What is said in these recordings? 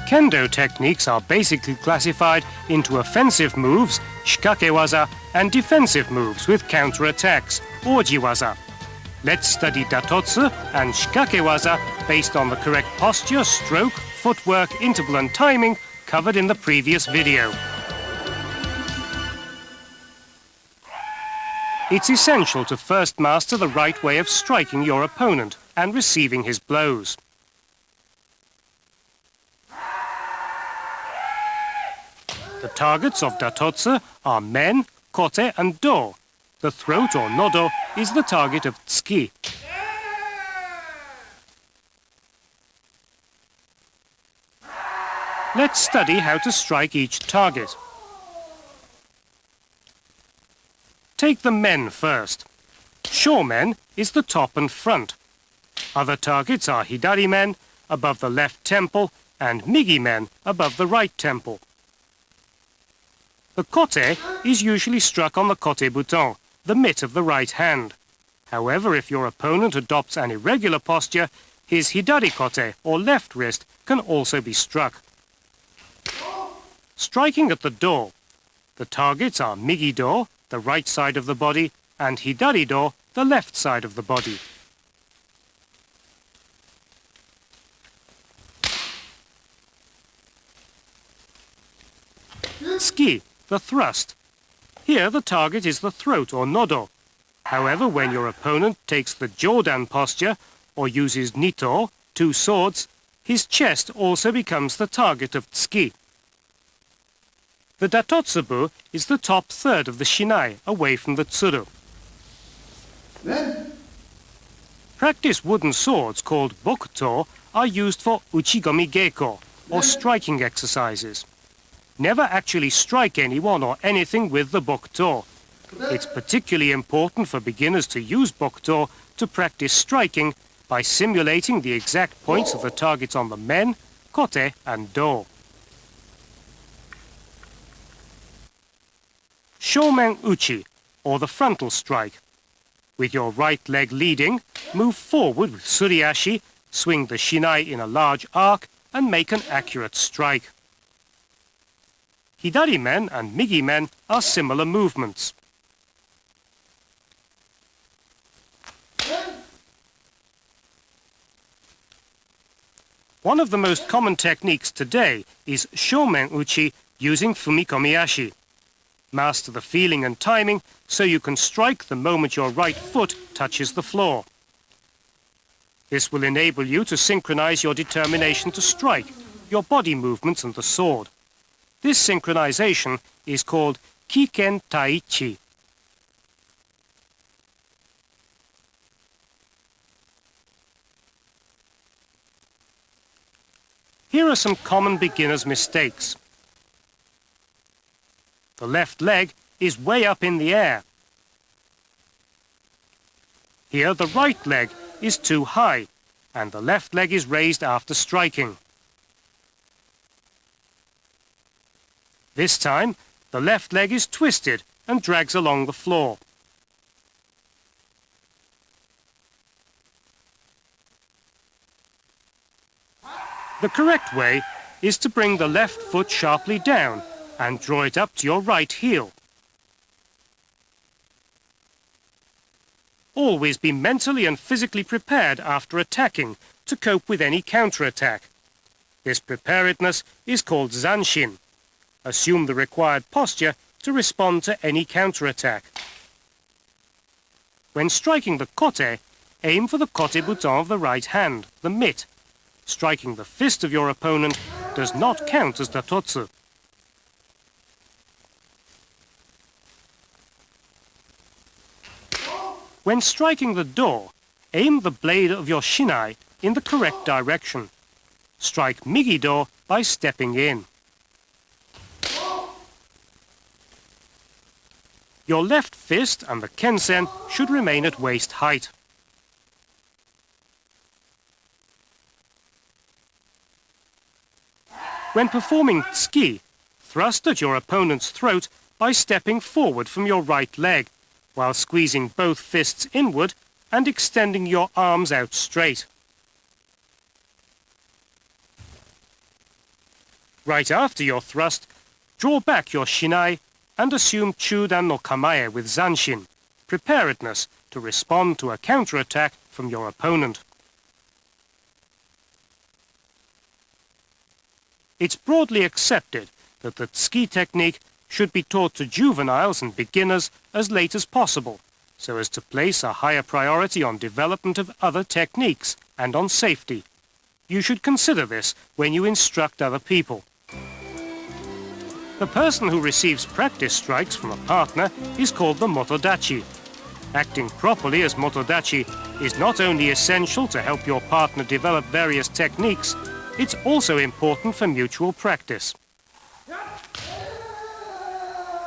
Kendo techniques are basically classified into offensive moves, shikakewaza, and defensive moves with counter-attacks, ojiwaza. Let's study datotsu and shikakewaza based on the correct posture, stroke, footwork, interval and timing covered in the previous video. It's essential to first master the right way of striking your opponent and receiving his blows. The targets of datotsu are men, kote and do. The throat or nodo is the target of tsuki. Let's study how to strike each target. Take the men first. Shomen is the top and front. Other targets are hidari men, above the left temple, and migi men, above the right temple. The kote is usually struck on the kote buton, the mitt of the right hand. However, if your opponent adopts an irregular posture, his hidari kote, or left wrist, can also be struck. Striking at the do. The targets are migi do, the right side of the body, and hidari do, the left side of the body. Tsuki, the thrust. Here the target is the throat or nodo. However, when your opponent takes the jodan posture or uses nito, two swords, his chest also becomes the target of tsuki. The datotsubu is the top third of the shinai, away from the tsuru. Practice wooden swords called bokuto are used for uchigomi geiko, or striking exercises. Never actually strike anyone or anything with the bokuto. It's particularly important for beginners to use bokuto to practice striking by simulating the exact points of the targets on the men, kote and do. Shomen uchi, or the frontal strike. With your right leg leading, move forward with suriashi, swing the shinai in a large arc and make an accurate strike. Hidari men and migi men are similar movements. One of the most common techniques today is shomen uchi using fumikomi-ashi. Master the feeling and timing so you can strike the moment your right foot touches the floor. This will enable you to synchronize your determination to strike, your body movements and the sword. This synchronization is called kiken taichi. Here are some common beginner's mistakes. The left leg is way up in the air. Here the right leg is too high, and the left leg is raised after striking. This time, the left leg is twisted and drags along the floor. The correct way is to bring the left foot sharply down and draw it up to your right heel. Always be mentally and physically prepared after attacking to cope with any counterattack. This preparedness is called zanshin. Assume the required posture to respond to any counterattack. When striking the kote, aim for the kote buton of the right hand, the mitt. Striking the fist of your opponent does not count as datotsu. When striking the do, aim the blade of your shinai in the correct direction. Strike migi do by stepping in. Your left fist and the kensen should remain at waist height. When performing tsuki, thrust at your opponent's throat by stepping forward from your right leg, while squeezing both fists inward and extending your arms out straight. Right after your thrust, draw back your shinai and assume Chudan no Kamae with Zanshin, preparedness to respond to a counterattack from your opponent. It's broadly accepted that the tsuki technique should be taught to juveniles and beginners as late as possible, so as to place a higher priority on development of other techniques and on safety. You should consider this when you instruct other people. The person who receives practice strikes from a partner is called the motodachi. Acting properly as motodachi is not only essential to help your partner develop various techniques, it's also important for mutual practice.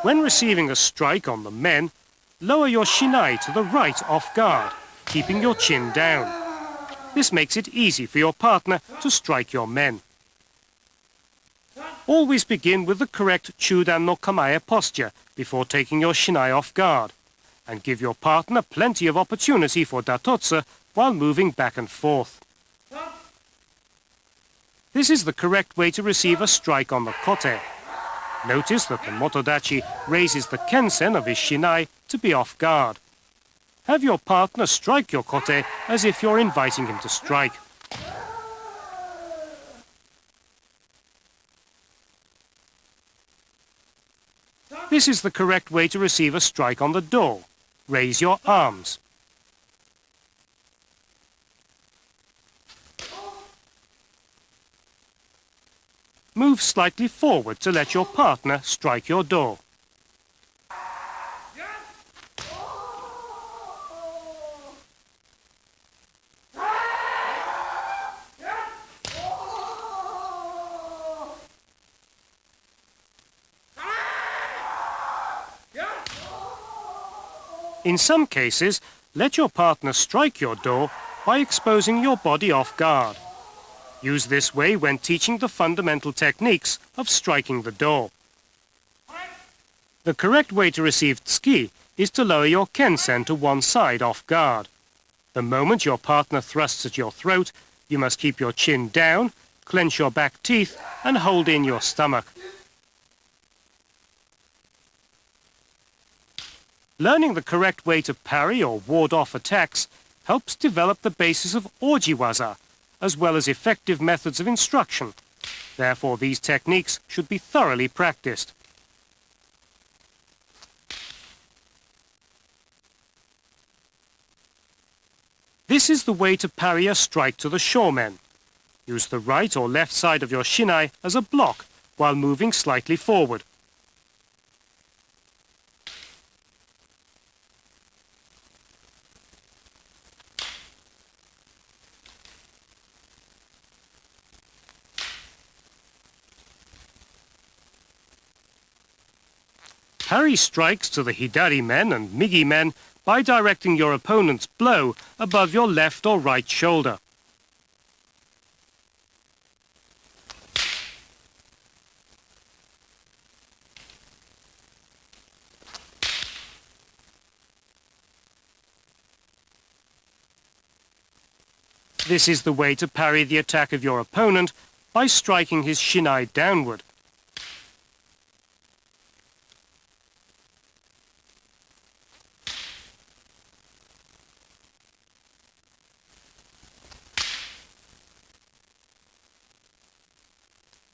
When receiving a strike on the men, lower your shinai to the right off guard, keeping your chin down. This makes it easy for your partner to strike your men. Always begin with the correct Chudan no Kamae posture before taking your shinai off guard, and give your partner plenty of opportunity for datotsu while moving back and forth. This is the correct way to receive a strike on the kote. Notice that the motodachi raises the kensen of his shinai to be off guard. Have your partner strike your kote as if you're inviting him to strike. This is the correct way to receive a strike on the door. Raise your arms. Move slightly forward to let your partner strike your door. In some cases, let your partner strike your door by exposing your body off guard. Use this way when teaching the fundamental techniques of striking the door. The correct way to receive tsuki is to lower your kensen to one side off guard. The moment your partner thrusts at your throat, you must keep your chin down, clench your back teeth, and hold in your stomach. Learning the correct way to parry or ward off attacks helps develop the basis of ojiwaza, as well as effective methods of instruction. Therefore, these techniques should be thoroughly practiced. This is the way to parry a strike to the shomen. Use the right or left side of your shinai as a block while moving slightly forward. Parry strikes to the hidari men and migi men by directing your opponent's blow above your left or right shoulder. This is the way to parry the attack of your opponent by striking his shinai downward.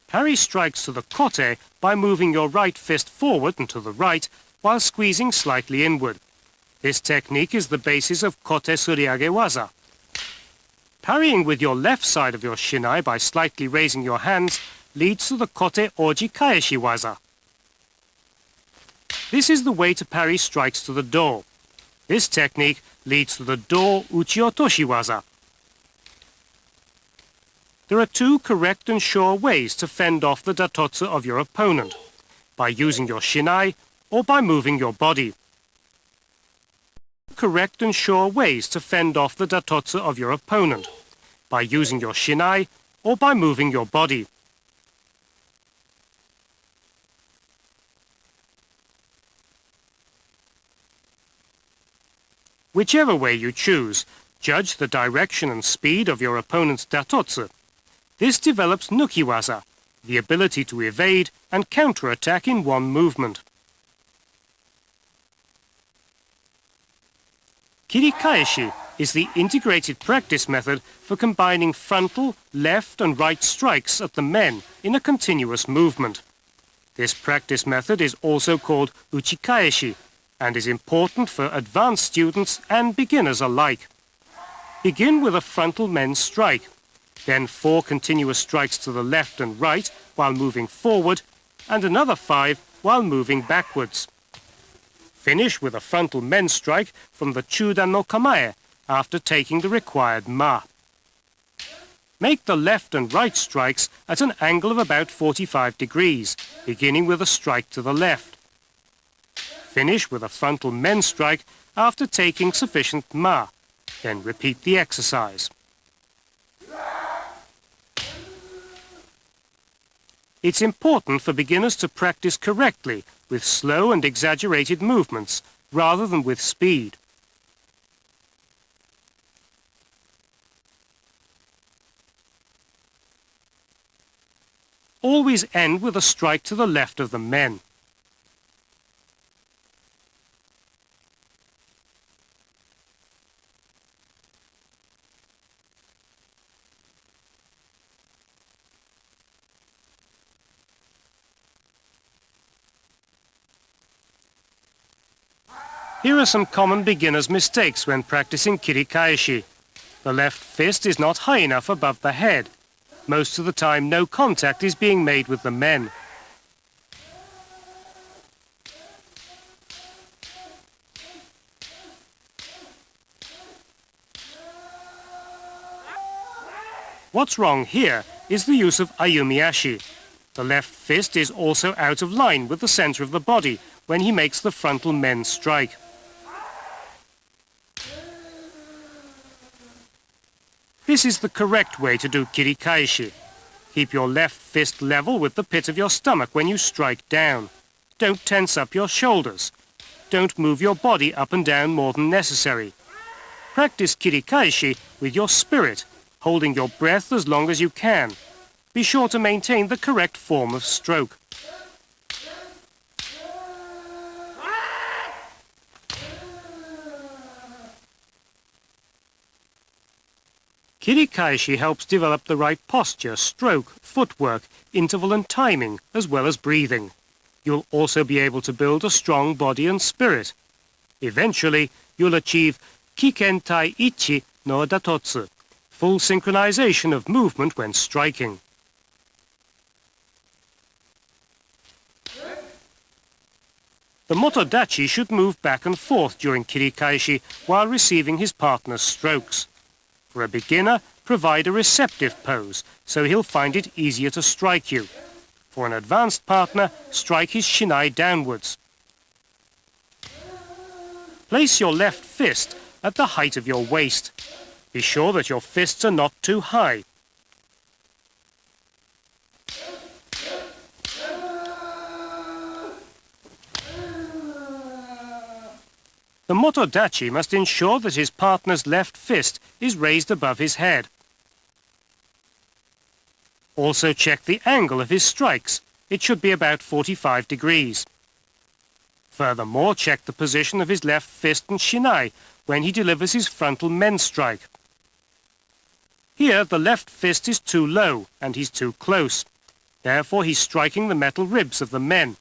Parry strikes to the kote by moving your right fist forward and to the right while squeezing slightly inward. This technique is the basis of kote suriage waza. Parrying with your left side of your shinai by slightly raising your hands leads to the kote oji kaeshi waza. This is the way to parry strikes to the door. This technique leads to the door uchiotoshi waza. There are two correct and sure ways to fend off the datotsu of your opponent, by using your shinai or by moving your body. Correct and sure ways to fend off the datotsu of your opponent, by using your shinai or by moving your body. Whichever way you choose, judge the direction and speed of your opponent's datotsu. This develops nukiwaza, the ability to evade and counterattack in one movement. Kirikaeshi is the integrated practice method for combining frontal, left and right strikes at the men in a continuous movement. This practice method is also called uchikaeshi and is important for advanced students and beginners alike. Begin with a frontal men's strike, then 4 continuous strikes to the left and right while moving forward, and another 5 while moving backwards. Finish with a frontal men's strike from the Chudan no Kamae after taking the required ma. Make the left and right strikes at an angle of about 45 degrees, beginning with a strike to the left. Finish with a frontal men's strike after taking sufficient ma. Then repeat the exercise. It's important for beginners to practice correctly with slow and exaggerated movements rather than with speed. Always end with a strike to the left of the men. Here are some common beginners' mistakes when practicing kirikaeshi. The left fist is not high enough above the head. Most of the time, no contact is being made with the men. What's wrong here is the use of ayumiashi. The left fist is also out of line with the center of the body when he makes the frontal men's strike. This is the correct way to do kirikaeshi. Keep your left fist level with the pit of your stomach when you strike down. Don't tense up your shoulders. Don't move your body up and down more than necessary. Practice kirikaeshi with your spirit, holding your breath as long as you can. Be sure to maintain the correct form of stroke. Kirikaeshi helps develop the right posture, stroke, footwork, interval and timing, as well as breathing. You'll also be able to build a strong body and spirit. Eventually, you'll achieve Kikentai Ichi no Datotsu, full synchronization of movement when striking. The motodachi should move back and forth during kirikaeshi while receiving his partner's strokes. For a beginner, provide a receptive pose, so he'll find it easier to strike you. For an advanced partner, strike his shinai downwards. Place your left fist at the height of your waist. Be sure that your fists are not too high. The motodachi must ensure that his partner's left fist is raised above his head. Also check the angle of his strikes. It should be about 45 degrees. Furthermore, check the position of his left fist and shinai when he delivers his frontal men's strike. Here, the left fist is too low and he's too close. Therefore, he's striking the metal ribs of the men.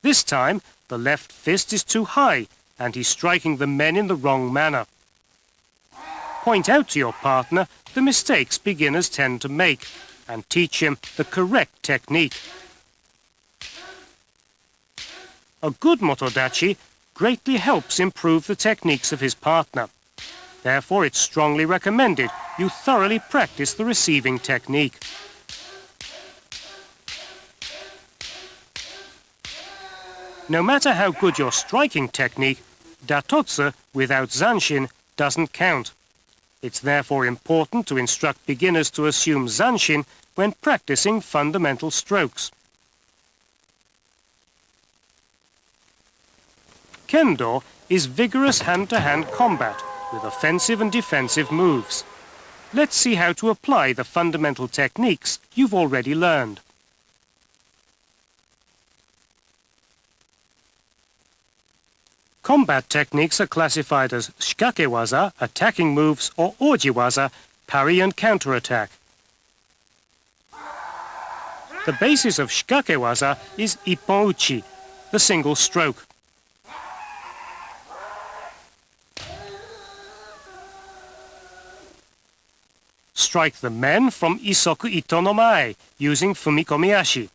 This time, the left fist is too high and he's striking the men in the wrong manner. Point out to your partner the mistakes beginners tend to make and teach him the correct technique. A good motodachi greatly helps improve the techniques of his partner. Therefore, it's strongly recommended you thoroughly practice the receiving technique. No matter how good your striking technique, datotsu without zanshin doesn't count. It's therefore important to instruct beginners to assume zanshin when practicing fundamental strokes. Kendo is vigorous hand-to-hand combat with offensive and defensive moves. let's see how to apply the fundamental techniques you've already learned. Combat techniques are classified as shikakewaza, attacking moves, or ojiwaza, parry and counterattack. The basis of shikakewaza is ippon-uchi, the single stroke. Strike the men from isoku ito no mae using fumikomi ashi.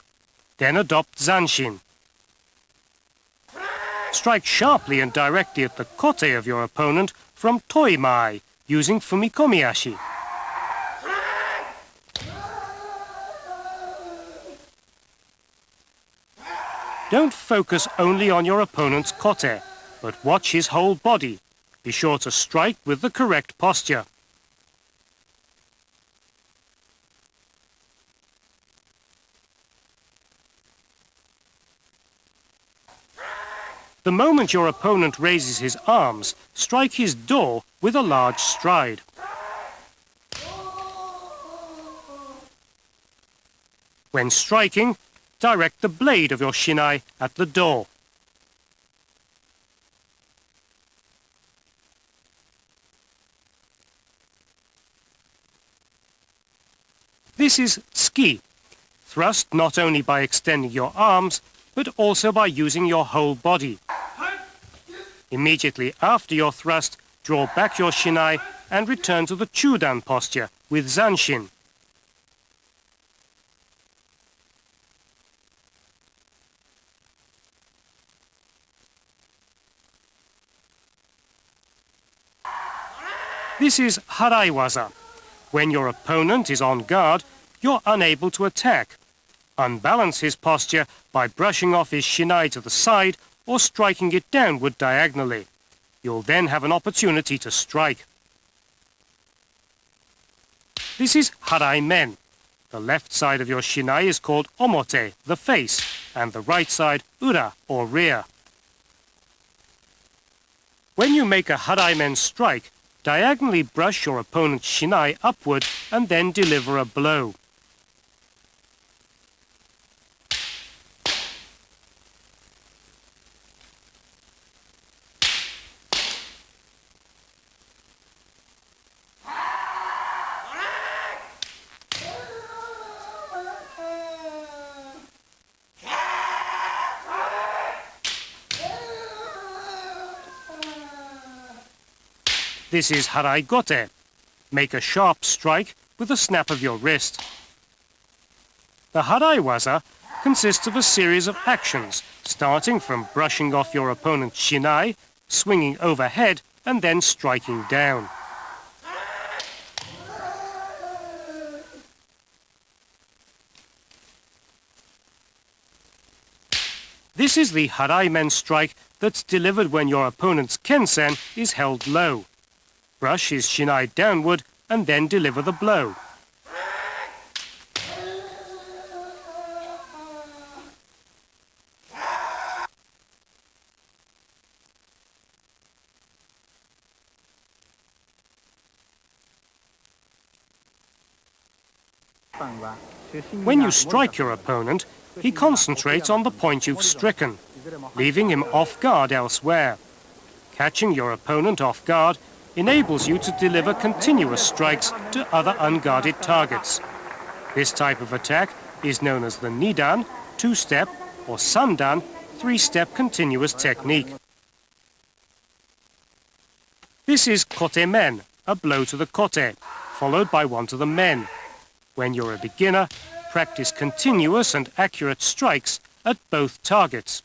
Then adopt zanshin. Strike sharply and directly at the kote of your opponent from toi mae using fumikomi ashi. Don't focus only on your opponent's kote, but watch his whole body. Be sure to strike with the correct posture. The moment your opponent raises his arms, strike his do with a large stride. When striking, direct the blade of your shinai at the do. This is tsuki. Thrust not only by extending your arms, but also by using your whole body. Immediately after your thrust, draw back your shinai and return to the chudan posture with zanshin. This is haraiwaza. When your opponent is on guard, you're unable to attack. Unbalance his posture by brushing off his shinai to the side or striking it downward diagonally. You'll then have an opportunity to strike. This is harai men. The left side of your shinai is called omote, the face, and the right side ura, or rear. When you make a harai men strike, diagonally brush your opponent's shinai upward and then deliver a blow. This is harai gote. Make a sharp strike with a snap of your wrist. The haraiwaza consists of a series of actions, starting from brushing off your opponent's shinai, swinging overhead, and then striking down. This is the harai men strike that's delivered when your opponent's kensen is held low. Brush his shinai downward and then deliver the blow. When you strike your opponent, he concentrates on the point you've stricken, leaving him off guard elsewhere. Catching your opponent off guard enables you to deliver continuous strikes to other unguarded targets. This type of attack is known as the nidan, two-step, or sandan, three-step continuous technique. This is kote men, a blow to the kote, followed by one to the men. When you're a beginner, practice continuous and accurate strikes at both targets.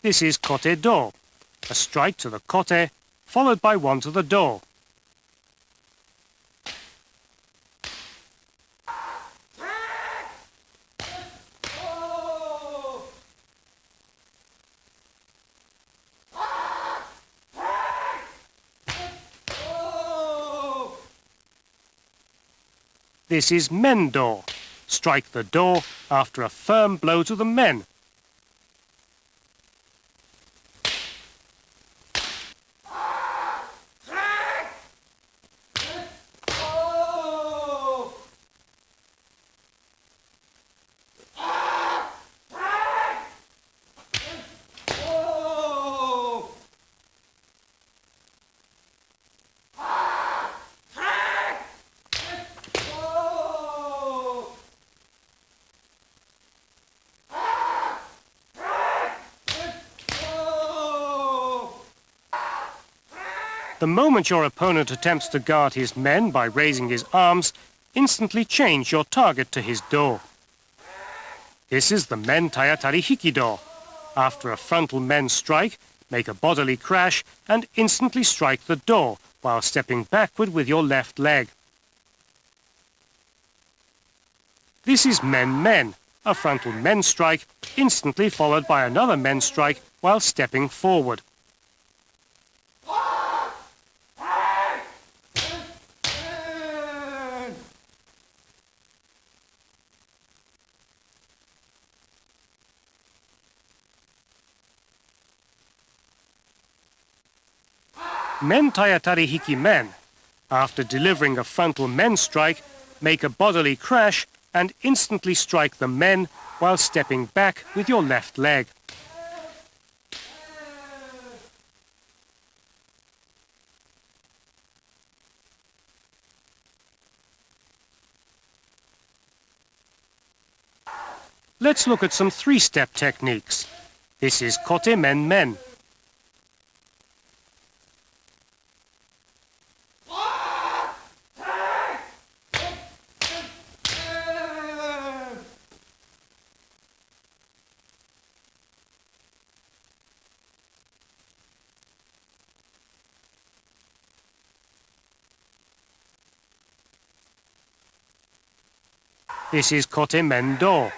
This is kote do, a strike to the kote, followed by one to the do. This is men-do. Strike the do after a firm blow to the men. The moment your opponent attempts to guard his men by raising his arms, instantly change your target to his do. This is the men tayatari hikido. After a frontal men strike, make a bodily crash and instantly strike the do while stepping backward with your left leg. This is men-men, a frontal men strike instantly followed by another men strike while stepping forward. Men tayatari hiki men. After delivering a frontal men strike, make a bodily crash and instantly strike the men while stepping back with your left leg. Let's look at some three-step techniques. This is kote men men. This is kote men do.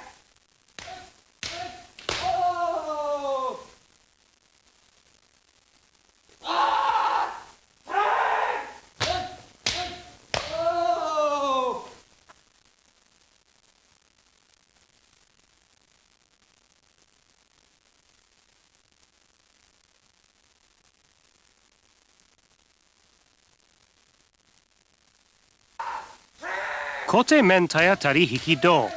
Kote men tayatari hiki do.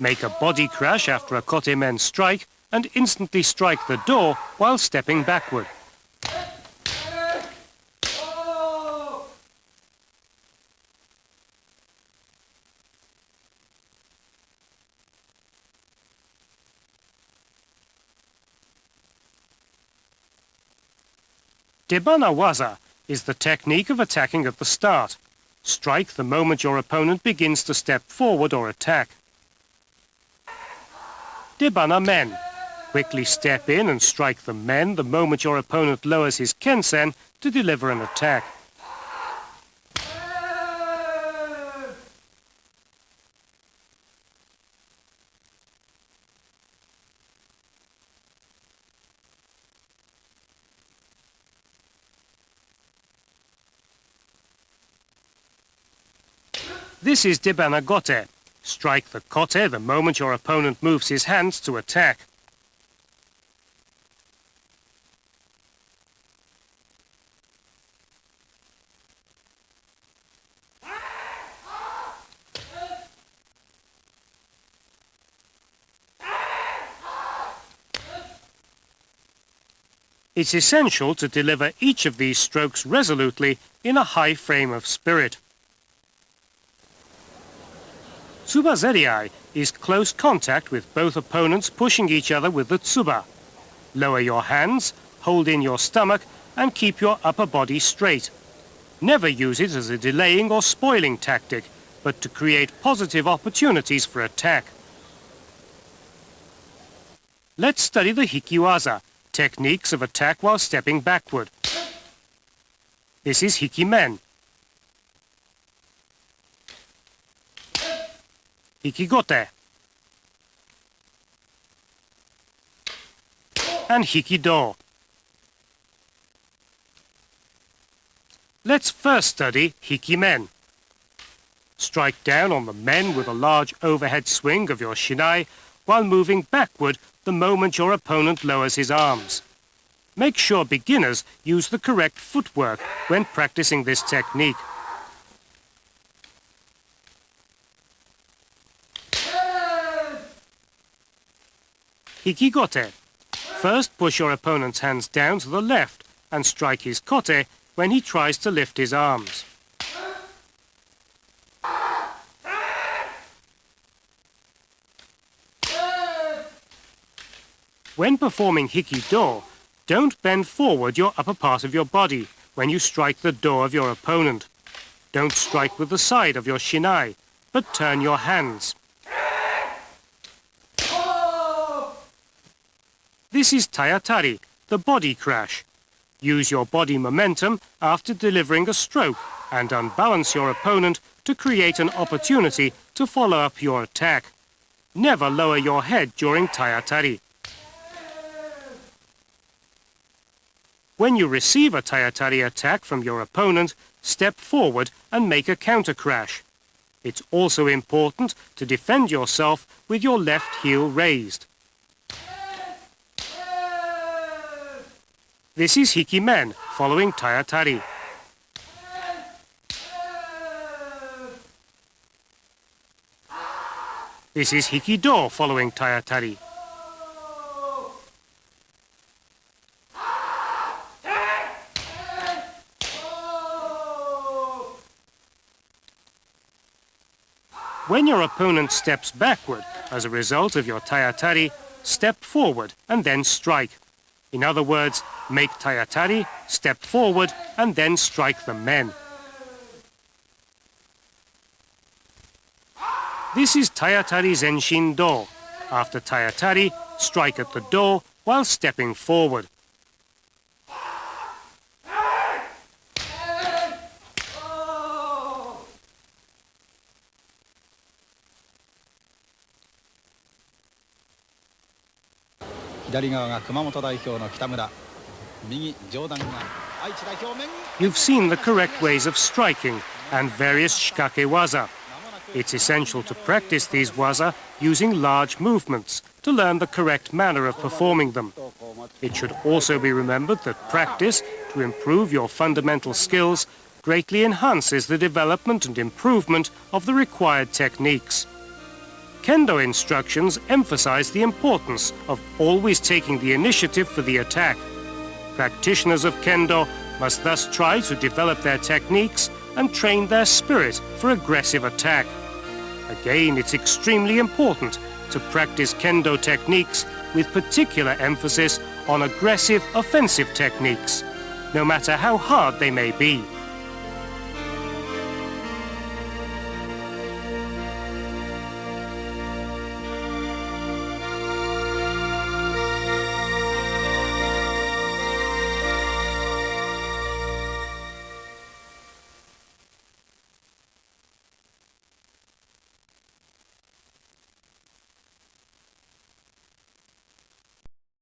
Make a body crash after a kote men strike and instantly strike the do while stepping backward. Debana waza is the technique of attacking at the start. Strike the moment your opponent begins to step forward or attack. Debana men. Quickly step in and strike the men the moment your opponent lowers his kensen to deliver an attack. This is debana gote. Strike the kote the moment your opponent moves his hands to attack. It's essential to deliver each of these strokes resolutely in a high frame of spirit. Tsubazeriai is close contact with both opponents pushing each other with the tsuba. Lower your hands, hold in your stomach, and keep your upper body straight. Never use it as a delaying or spoiling tactic, but to create positive opportunities for attack. Let's study the hikiwaza, techniques of attack while stepping backward. This is hikimen. Hikigote and hikido. Let's first study hikimen. Strike down on the men with a large overhead swing of your shinai while moving backward the moment your opponent lowers his arms. Make sure beginners use the correct footwork when practicing this technique. Hikigote. First, push your opponent's hands down to the left and strike his kote when he tries to lift his arms. When performing Hiki-Do, don't bend forward your upper part of your body when you strike the do of your opponent. Don't strike with the side of your shinai, but turn your hands. This is Tayatari, the body crash. Use your body momentum after delivering a stroke and unbalance your opponent to create an opportunity to follow up your attack. Never lower your head during Tayatari. When you receive a Tayatari attack from your opponent, step forward and make a counter crash. It's also important to defend yourself with your left heel raised. This is Hiki-Men following Tayatari. This is Hiki-Do following Tayatari. When your opponent steps backward as a result of your Tayatari, step forward and then strike. In other words, make Tayatari, step forward and then strike the men. This is Tayatari Zenshin Do. After Tayatari, strike at the do while stepping forward. You've seen the correct ways of striking and various shikake waza. It's essential to practice these waza using large movements to learn the correct manner of performing them. It should also be remembered that practice to improve your fundamental skills greatly enhances the development and improvement of the required techniques. Kendo instructions emphasize the importance of always taking the initiative for the attack. Practitioners of Kendo must thus try to develop their techniques and train their spirit for aggressive attack. Again, it's extremely important to practice Kendo techniques with particular emphasis on aggressive offensive techniques, no matter how hard they may be.